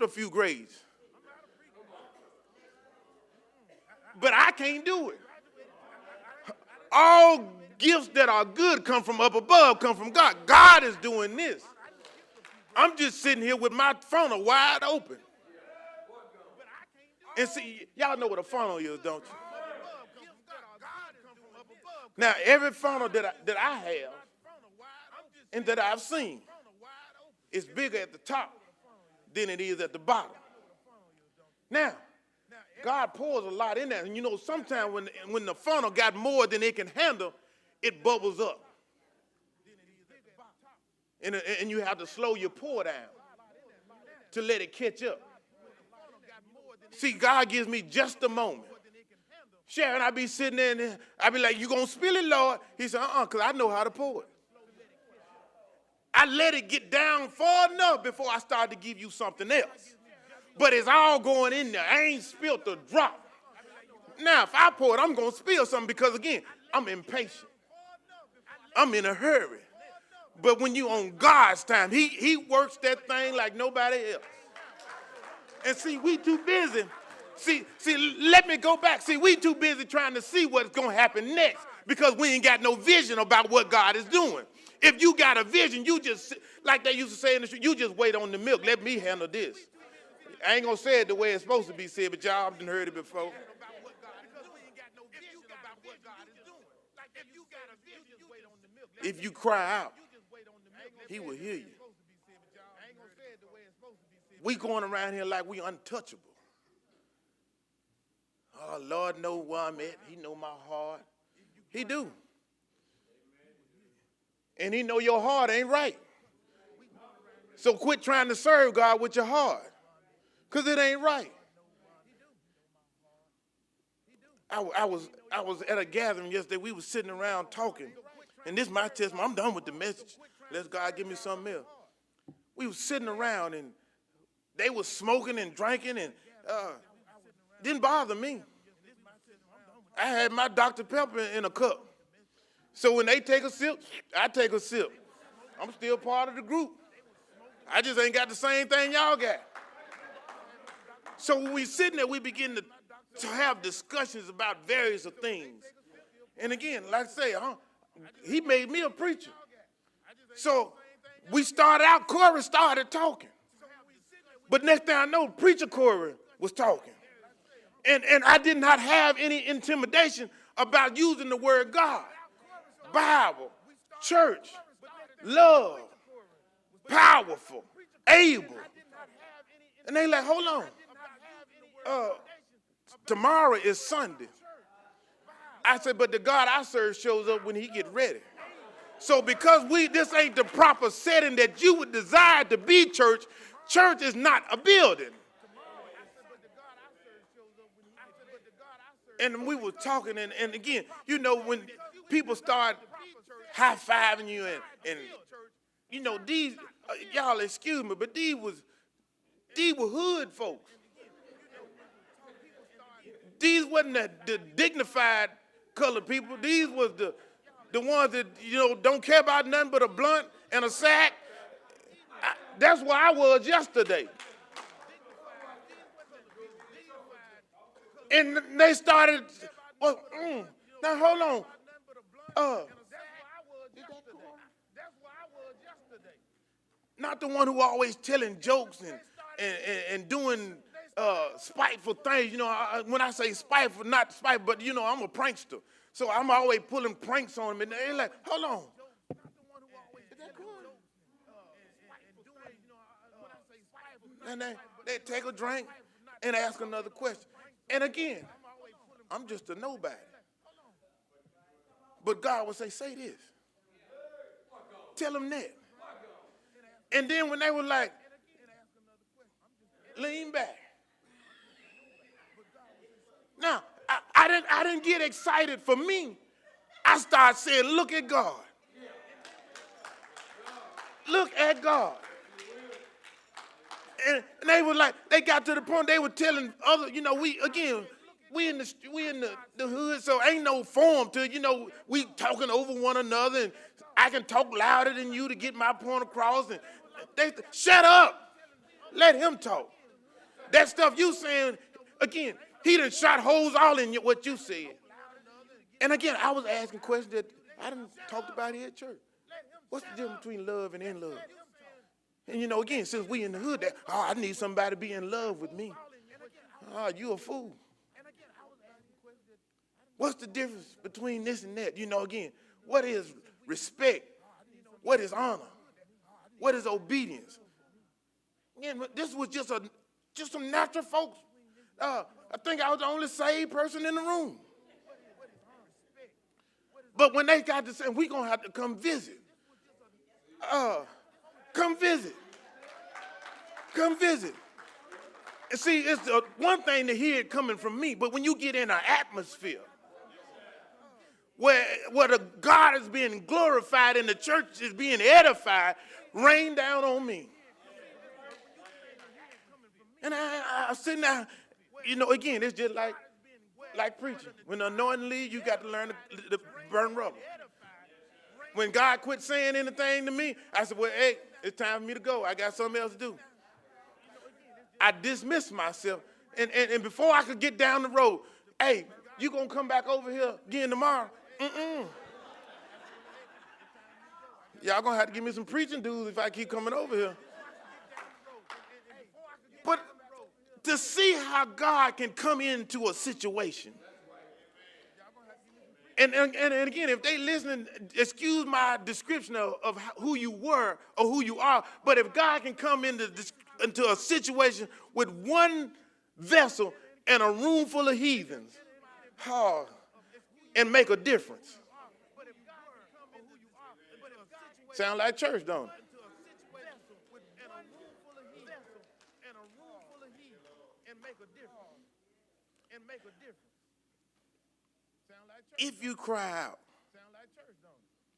a few grades. But I can't do it. All gifts that are good come from up above, come from God. God is doing this. I'm just sitting here with my funnel wide open. And see, y'all know what a funnel is, don't you? Now, every funnel that I have and that I've seen is bigger at the top than it is at the bottom. Now, God pours a lot in there. And you know, sometimes when the funnel got more than it can handle, it bubbles up. And you have to slow your pour down to let it catch up. See, God gives me just a moment. Sharon, I be sitting there and I be like, you going to spill it, Lord? He said, because I know how to pour it. I let it get down far enough before I start to give you something else. But it's all going in there. I ain't spilled a drop. Now, if I pour it, I'm going to spill something because, again, I'm impatient. I'm in a hurry. But when you on God's time, he works that thing like nobody else. And see, we too busy. See, let me go back. See, we too busy trying to see what's going to happen next because we ain't got no vision about what God is doing. If you got a vision, you just, like they used to say in the street, you just wait on the milk. Let me handle this. I ain't going to say it the way it's supposed to be said, but y'all have heard it before. If you cry out, he will hear you. We going around here like we untouchable. Oh, Lord know where I'm at. He know my heart. He do. And he know your heart ain't right. So quit trying to serve God with your heart, because it ain't right. I was at a gathering yesterday. We was sitting around talking. And this is my testimony. I'm done with the message. Let God give me something else. We was sitting around and they was smoking and drinking and didn't bother me. I had my Dr. Pepper in a cup. So when they take a sip, I take a sip. I'm still part of the group. I just ain't got the same thing y'all got. So when we sitting there, we begin to have discussions about various things. And again, like I say, he made me a preacher. So we started out, Corey started talking. But next thing I know, preacher Corey was talking. And I did not have any intimidation about using the word God, Bible, church, love, powerful, able. And they like, hold on. Tomorrow is Sunday. I said, but the God I serve shows up when he get ready. So because this ain't the proper setting that you would desire to be church, church is not a building. And we were talking, and again, you know, when people start high-fiving you and you know, these, y'all excuse me, but these were hood folks. These wasn't the dignified colored people. These was the ones that, you know, don't care about nothing but a blunt and a sack. That's where I was yesterday. And they started, well, now hold on. Not the one who always telling jokes and doing spiteful things. You know, when I say spiteful, not spiteful, but, you know, I'm a prankster. So I'm always pulling pranks on them. And they're like, hold on. And they take a drink and ask another question. And again, I'm just a nobody. But God would say this. Tell them that. And then when they were like, lean back. Now, I didn't get excited for me. I started saying, look at God. Look at God. And they were like, they got to the point they were telling other, you know, we in the hood, so ain't no form to, you know, we talking over one another, and I can talk louder than you to get my point across. And they shut up. Let him talk. That stuff you saying, again, he done shot holes all in what you said. And again, I was asking questions that I done talked about here at church. What's the difference between love and in love? And you know, again, since we in the hood, I need somebody to be in love with me. You a fool. What's the difference between this and that? You know, again, what is respect? What is honor? What is obedience? Again, this was just some natural folks. I think I was the only saved person in the room. But when they got to say, we're going to have to come visit. Come visit. Come visit. And see, it's one thing to hear it coming from me, but when you get in an atmosphere where the God is being glorified and the church is being edified, rain down on me. And I sit down, you know, again, it's just like preaching. When the anointing leaves, you got to learn to burn rubber. When God quit saying anything to me, I said, well, hey, it's time for me to go. I got something else to do. I dismissed myself. And before I could get down the road, hey, you going to come back over here again tomorrow? Y'all going to have to give me some preaching dues if I keep coming over here. But to see how God can come into a situation. And again, if they listening, excuse my description of who you were or who you are, but if God can come into a situation with one vessel and a room full of heathens, and make a difference. Sound like church, don't it? If you cry out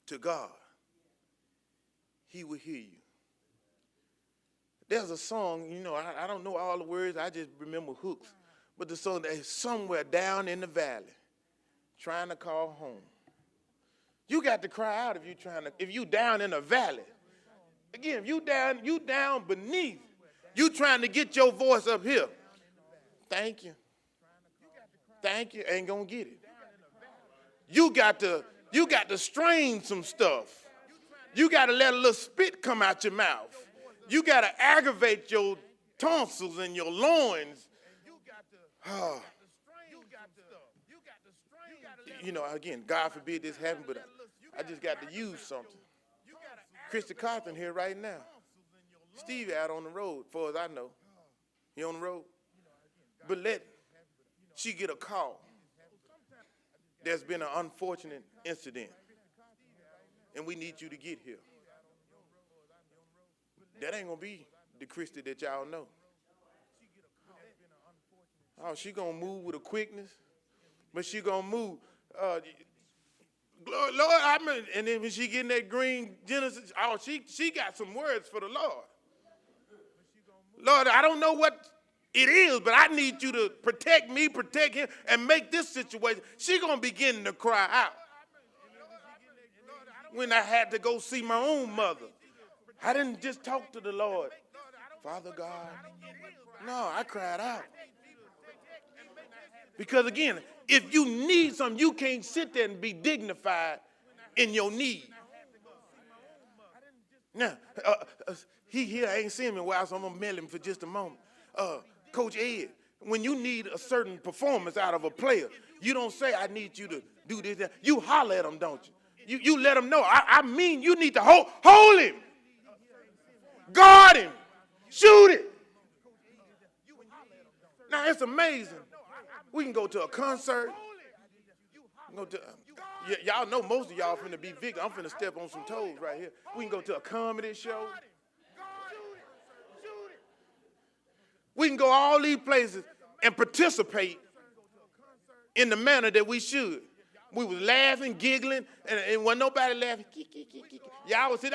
to God, he will hear you. There's a song, you know, I don't know all the words, I just remember hooks. But the song that is somewhere down in the valley, trying to call home. You got to cry out if you down in a valley. Again, if you down beneath, you trying to get your voice up here. Thank you. Thank you, ain't gonna get it. You got to strain some stuff. You got to let a little spit come out your mouth. You got to aggravate your tonsils and your loins. You know, again, God forbid this happen, but I just got to use something. Christy Carthen here right now. Steve out on the road, as far as I know. He on the road. But let she get a call. There's been an unfortunate incident, and we need you to get here. That ain't going to be the Christy that y'all know. Oh, she going to move with a quickness, but she going to move. Lord, and then when she getting that green Genesis, she got some words for the Lord. Lord, I don't know what it is, but I need you to protect me, protect him, and make this situation. She going to begin to cry out. When I had to go see my own mother, I didn't just talk to the Lord. Father God. No, I cried out. Because again, if you need something, you can't sit there and be dignified in your need. Now, he here, I ain't seen him in a while, so I'm going to mail him for just a moment. Coach Ed, when you need a certain performance out of a player, you don't say, I need you to do this, that. You holler at them, don't you? You let them know. I mean, you need to hold him. Guard him. Shoot it. Now, it's amazing. We can go to a concert. Y'all know most of y'all finna be victims. I'm finna step on some toes right here. We can go to a comedy show. We can go all these places and participate in the manner that we should. We was laughing, giggling, and when nobody laughing, y'all would say,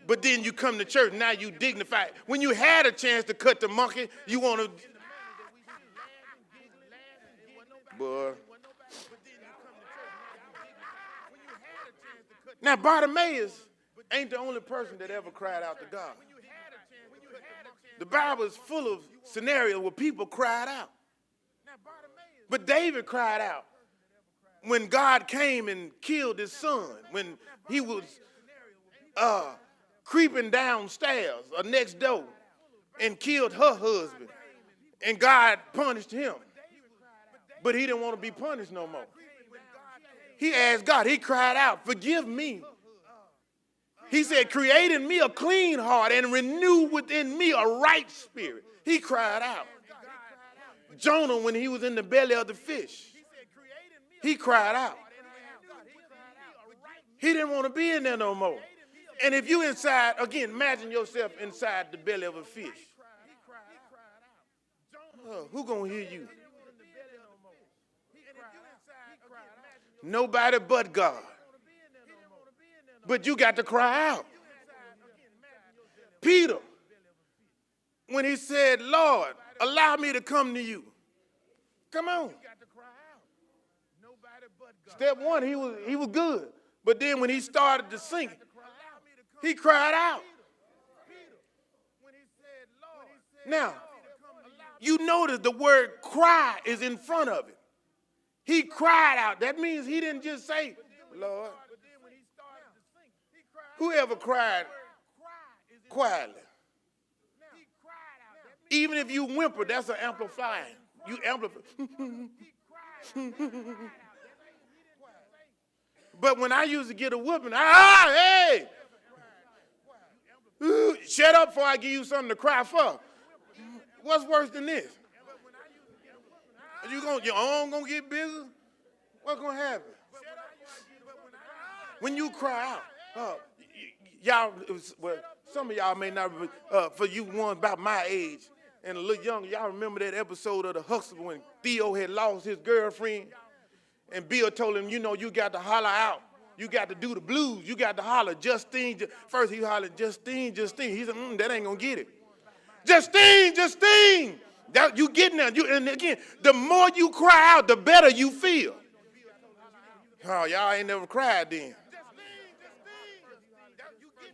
But then you come to church, now you dignified. When you had a chance to cut the monkey, you want to. Boy. Now, Bartimaeus ain't the only person that ever cried out to God. The Bible is full of scenarios where people cried out. But David cried out when God came and killed his son, when he was creeping downstairs or next door and killed her husband, and God punished him. But he didn't want to be punished no more. He asked God, he cried out, forgive me. He said, create in me a clean heart and renew within me a right spirit. He cried out. Jonah, when he was in the belly of the fish, he cried out. He didn't want to be in there no more. And if you inside, again, imagine yourself inside the belly of a fish. Who gonna hear you? Nobody but God. But you got to cry out. Peter, when he said, Lord, allow me to come to you. Come on. Step one, he was good. But then when he started to sink, he cried out. Now, you notice the word cry is in front of it. He cried out. That means he didn't just say, Lord. Whoever cried quietly. Even if you whimper, that's an amplifying. You amplify. But when I used to get a whooping, hey! Shut up before I give you something to cry for. What's worse than this? Your arm gonna get bigger? What's gonna happen? When you cry out, y'all, well, some of y'all may not, for you ones about my age and a little younger, y'all remember that episode of The Hustler when Theo had lost his girlfriend and Bill told him, you know, you got to holler out. You got to do the blues. You got to holler, Justine. First he hollered, Justine, Justine. He said, that ain't going to get it. Justine, Justine. That, you getting there. And again, the more you cry out, the better you feel. Oh, y'all ain't never cried then.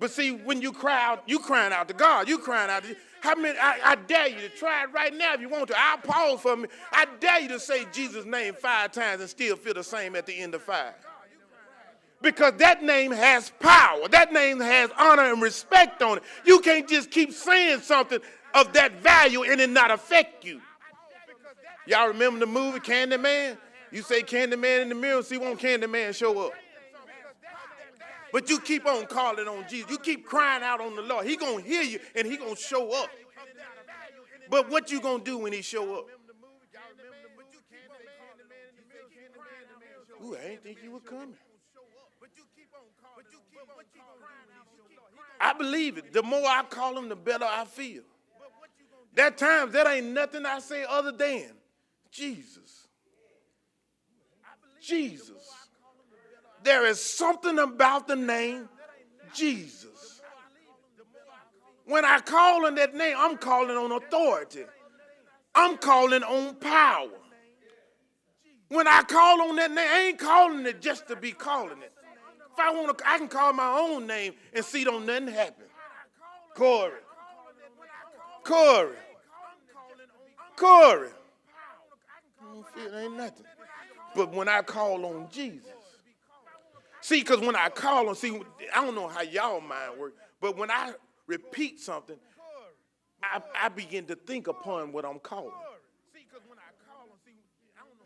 But see, when you cry out, you crying out to God. You crying out to how many? I dare you to try it right now if you want to. I'll pause for me. I dare you to say Jesus' name 5 times and still feel the same at the end of 5. Because that name has power. That name has honor and respect on it. You can't just keep saying something of that value and it not affect you. Y'all remember the movie Candyman? You say Candyman in the mirror, see won't Candyman show up. But you keep on calling on Jesus. You keep crying out on the Lord. He going to hear you and he going to show up. But what you going to do when he show up? Ooh, I didn't think you were coming. I believe it. The more I call him, the better I feel. That times, that ain't nothing I say other than Jesus. Jesus. There is something about the name Jesus. When I call on that name, I'm calling on authority. I'm calling on power. When I call on that name, I ain't calling it just to be calling it. If I want to, I can call my own name and see don't nothing happen. Corey. Corey. Corey. I don't feel it ain't nothing. But when I call on Jesus, see, because when I call on, see, I don't know how y'all mind work, but when I repeat something, I begin to think upon what I'm calling.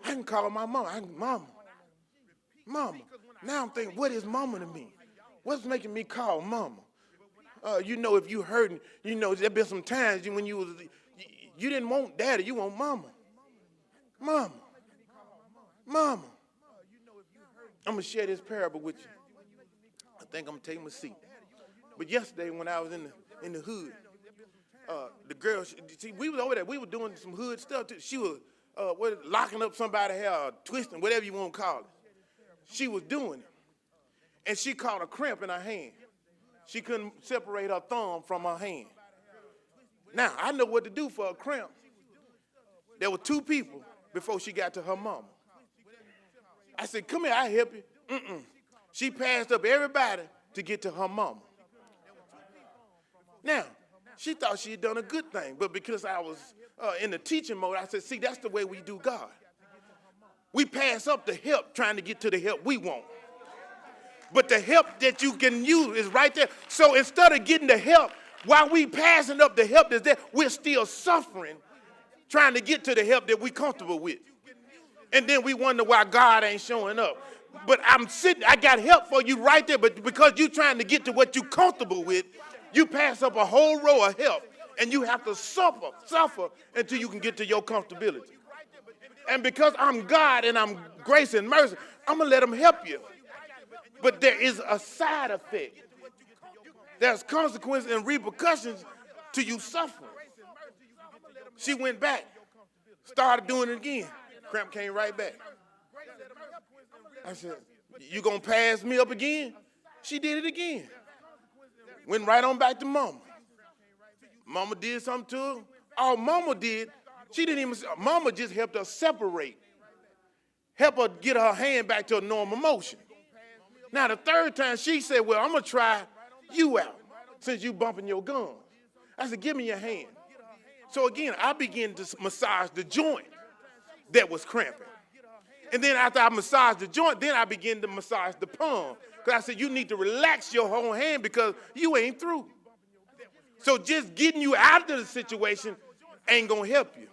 I can call my mom. Mama. Now I'm thinking, what is mama to me? What's making me call mama? You know, if you hurting, you know, there been some times when you didn't want daddy, you want mama. Mama. I'm going to share this parable with you. I think I'm going to take my seat. But yesterday when I was in the hood, the girl, see, we was over there. We were doing some hood stuff. She was locking up somebody's hair, or twisting, whatever you want to call it. She was doing it. And she caught a cramp in her hand. She couldn't separate her thumb from her hand. Now, I know what to do for a cramp. There were 2 people before she got to her mama. I said, come here, I'll help you. She passed up everybody to get to her mama. Now, She thought she had done a good thing, but because I was in the teaching mode, I said, see, that's the way we do God. We pass up the help trying to get to the help we want. But the help that you can use is right there. So instead of getting the help, while we passing up the help that's there, we're still suffering trying to get to the help that we're comfortable with. And then we wonder why God ain't showing up. But I got help for you right there, but because you're trying to get to what you're comfortable with, you pass up a whole row of help, and you have to suffer until you can get to your comfortability. And because I'm God and I'm grace and mercy, I'm going to let him help you. But there is a side effect. There's consequences and repercussions to you suffering. She went back, started doing it again. Cramp came right back. I said, you going to pass me up again? She did it again. Went right on back to Mama. Mama did something to her. All Mama did, Mama just helped her separate. Help her get her hand back to a normal motion. Now, the third time, she said, well, I'm going to try you out since you bumping your gums. I said, give me your hand. So, again, I began to massage the joint that was cramping. And then after I massaged the joint, then I began to massage the palm. Because I said, you need to relax your whole hand because you ain't through. So just getting you out of the situation ain't going to help you.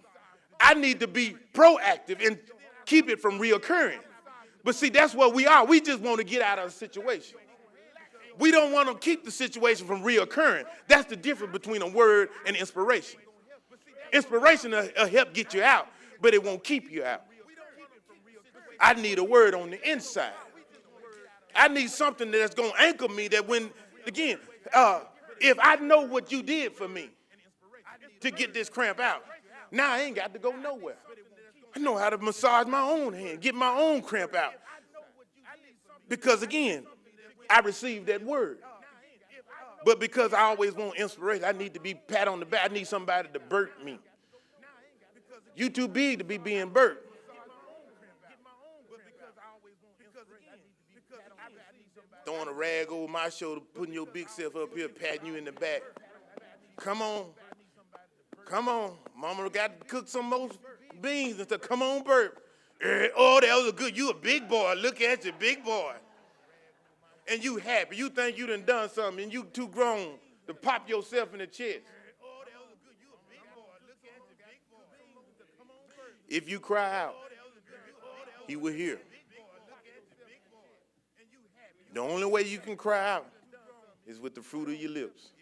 I need to be proactive and keep it from reoccurring. But see, that's what we are. We just want to get out of the situation. We don't want to keep the situation from reoccurring. That's the difference between a word and inspiration. Inspiration will help get you out, but it won't keep you out. I need a word on the inside. I need something that's going to anchor me that when, again, if I know what you did for me to get this cramp out, now I ain't got to go nowhere. I know how to massage my own hand, get my own cramp out. Because, again, I received that word. But because I always want inspiration, I need to be pat on the back. I need somebody to burp me. You too big to be being burped. Throwing a rag over my shoulder, putting your big self up here, patting you in the back. Come on. Come on. Mama got to cook some more beans and stuff. Come on, burp. Oh, that was good. You a big boy. Look at you, big boy. And you happy. You think you done something and you too grown to pop yourself in the chest. If you cry out, he will hear. The only way you can cry out is with the fruit of your lips.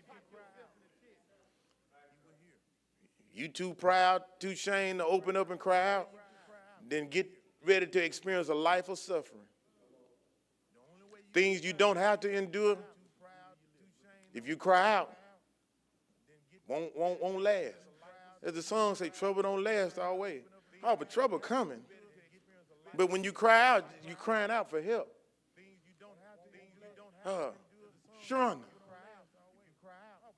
You too proud, too ashamed to open up and cry out, then get ready to experience a life of suffering. Things you don't have to endure, if you cry out, won't last. As the song say, trouble don't last always. Oh, but trouble coming. But when you cry out, you're crying out for help. Shonda,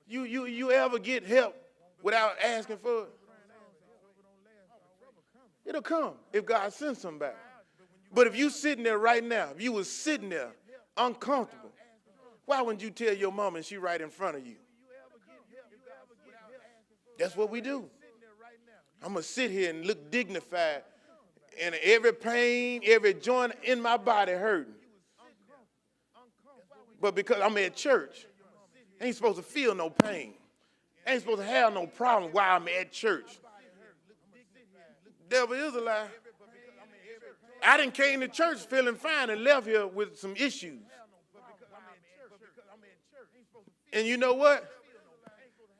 you ever get help without asking for it? It'll come if God sends somebody. But if you sitting there right now, if you was sitting there uncomfortable, why wouldn't you tell your mom and she right in front of you? That's what we do. I'm going to sit here and look dignified, and every pain, every joint in my body hurting. But because I'm at church, I ain't supposed to feel no pain. I ain't supposed to have no problem while I'm at church. Devil is a lie. I done came to church feeling fine and left here with some issues. And you know what?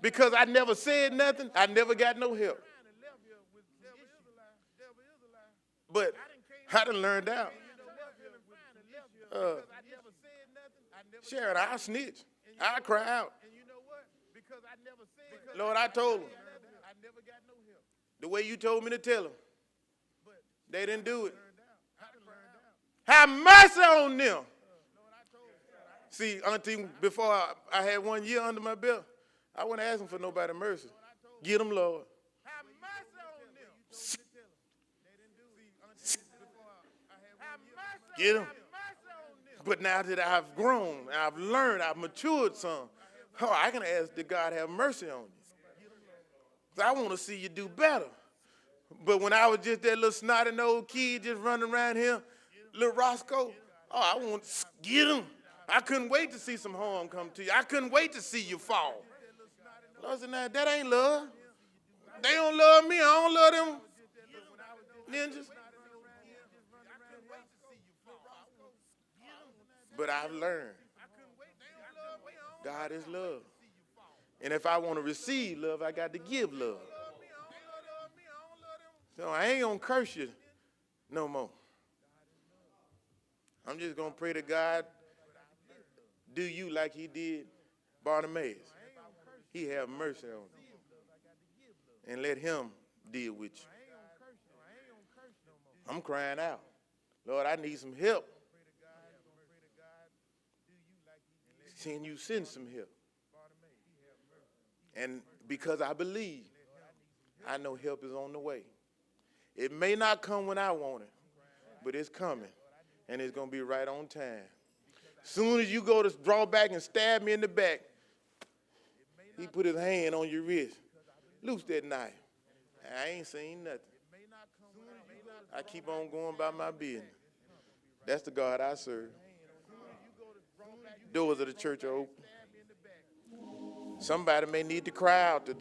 Because I never said nothing, I never got no help. But I done learned out. Sharon, I snitch. I cry out. Lord, I told them. The way you told me to tell them. They didn't do it. Have mercy on them. See, Auntie, before I had 1 year under my belt, I wasn't asking for nobody mercy. Get them, Lord. Have mercy on them. Get them. But now that I've grown, I've learned, I've matured some, I can ask that God have mercy on you. 'Cause I want to see you do better. But when I was just that little snotty old kid just running around here, little Roscoe, oh, I want to get him. I couldn't wait to see some harm come to you. I couldn't wait to see you fall. Lord said, now, that ain't love. They don't love me. I don't love them ninjas. But I've learned God is love. And if I want to receive love, I got to give love. So I ain't going to curse you no more. I'm just going to pray to God do you like he did Bartimaeus. He have mercy on you. And let him deal with you. I'm crying out. Lord, I need some help. Can you send some help? And because I believe, I know help is on the way. It may not come when I want it, but it's coming. And it's going to be right on time. Soon as you go to draw back and stab me in the back, he put his hand on your wrist. Loose that knife. I ain't seen nothing. I keep on going by my business. That's the God I serve. Doors of the church are open. Somebody may need to cry out today.